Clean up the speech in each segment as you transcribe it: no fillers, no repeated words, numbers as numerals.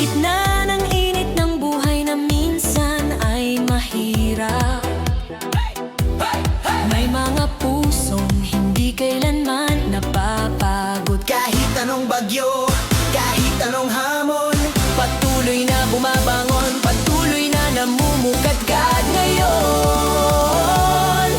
gitna ng init ng buhay na minsan ay mahirap, may mga pusong hindi kailanman napapagod. Kahit anong bagyo, kahit anong hamon, patuloy na bumabangon, patuloy na namumukadkad ngayon.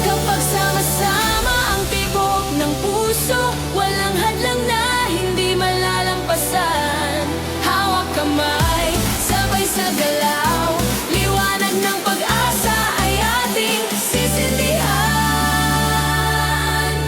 Kapag sama-sama ang tibok ng puso, walang hadlang na hindi malalampasan. Hawak kamay, sabay sa galaw, liwanag ng pag-asa ay ating sisindihan.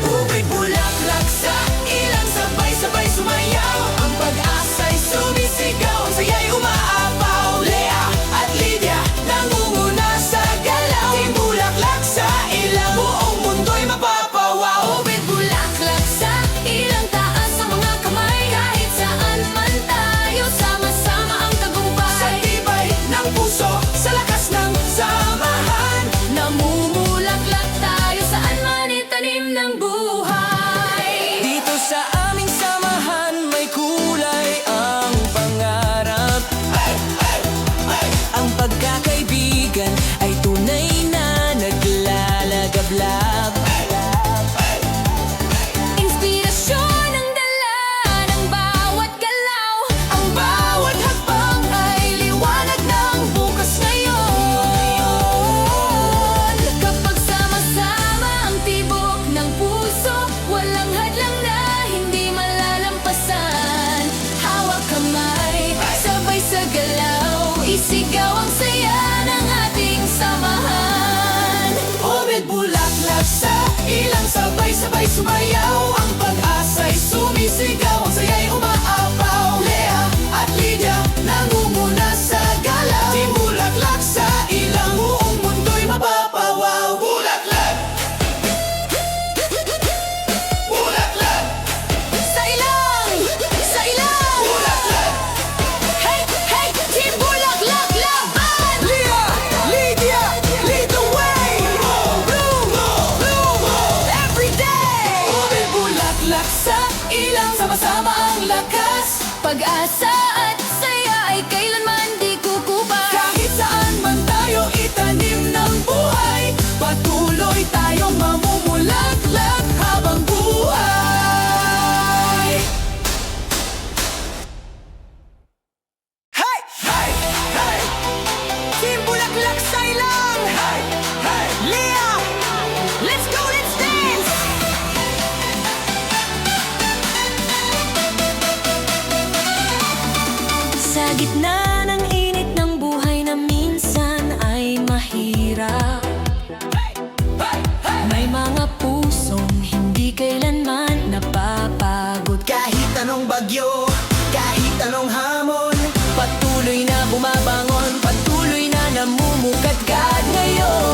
Ubay bulaklak sa ilang sabay-sabay sumayaw, ang pag-asa'y sumisigaw, ang saya'y umaapaw. Lea at Lydia nangunguna sa galaw, di bulaklak sa ilang, buong mundo'y mapapawaw. Ubit bulaklak sa ilang taas ang mga kamay, kahit saan man tayo, sama-sama ang Sa tagumpay. tibay ng puso, sa lakas ng samahan, Namumulaklak tayo saan man itanim ng buhay. dito sa aming samahan may kulay ang pangarap. Ang pagkakaibigan ay tunay na naglalagablab. Inspirasyon ang dala ng bawat galaw, ang bawat hakbang ay liwanag ng bukas ngayon. Kapag sama-sama ang tibok ng puso, walang hadlang na hindi malalampasan. Hawak kamay, sabay sa galaw, isigaw ang saya ng ating samahan. Ubit bulaklak sa ilang sabay-sabay sumayaw, ang pag-asa'y sumisigaw, ang saya'y umaapaw. Lea at Lydia nangunguna sa galaw, di bulaklak sa ilang, buong mundo'y mapapawaw. Bulaklak! Bulaklak! Sa ilang! Sa ilang! Bulaklak! Hey! Hey! Team Bulaklak Laban! Lea! Lydia! Lead the way! Bloom! Bloom! Every day! Ubit bulaklak sa ilang, sama-sama ang lakas. Pag-asa at saya ay kailanman di kukupas. Kahit saan man tayo itanim ng buhay, patuloy tayong mamumulaklak habang buhay. Hey! Hey! Hey! Team Bulaklak sa ilang! Hey! Hey! Lea! Let's go! Let's dance! Sa gitna ng init ng buhay na minsan ay mahirap, may mga pusong hindi kailanman napapagod. Kahit anong bagyo, kahit anong hamon, patuloy na bumabangon, patuloy na namumukadkad ngayon.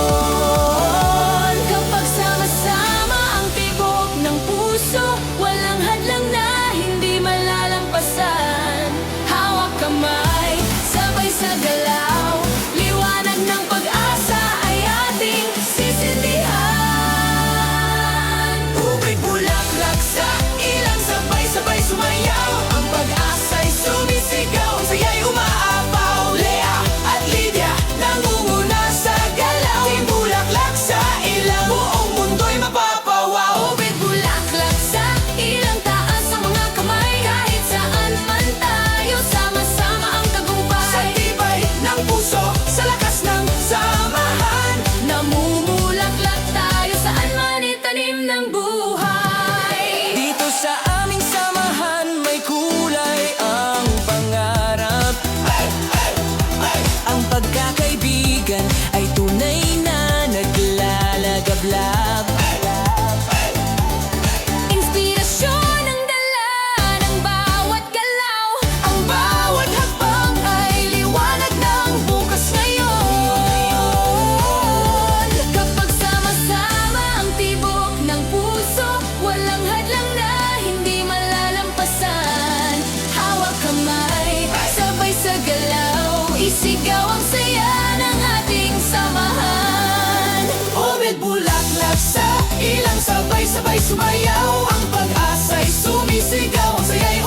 Kapag sama-sama ang tibok ng puso, walang hadlang na hindi malalampasan. Hawak kamay, sabay sa galaw, liwanag ng pag-asa ay ating sisindihan. Ubay bulaklak sa ilang sabay-sabay sumayaw, ang pag-asa'y sumisigaw, ang saya'y umaapaw. Lea at Lydia nangunguna sa galaw, di bulaklak sa ilang, buong mundo'y mapapawaw. Ubit bulaklak sa ilang taas ang mga kamay, kahit saan man tayo, sama-sama ang Sa tagumpay. tibay ng puso, sa lakas ng samahan, Namumulaklak tayo saan man itanim ng buhay. dito sa aming samahan may kulay ang pangarap. Ang pagkakaibigan ay tunay na naglalagablab. Inspirasyon ang dala ng bawat galaw, ang bawat hakbang ay liwanag ng bukas ngayon. Kapag sama-sama ang tibok ng puso, walang hadlang na hindi malalampasan. Hawak kamay, sabay sa galaw, isigaw ang saya ng ating samahan. Ubit bulaklak sa ilang sabay-sabay sumayaw, ang pag-asa'y sumisigaw, ang saya'y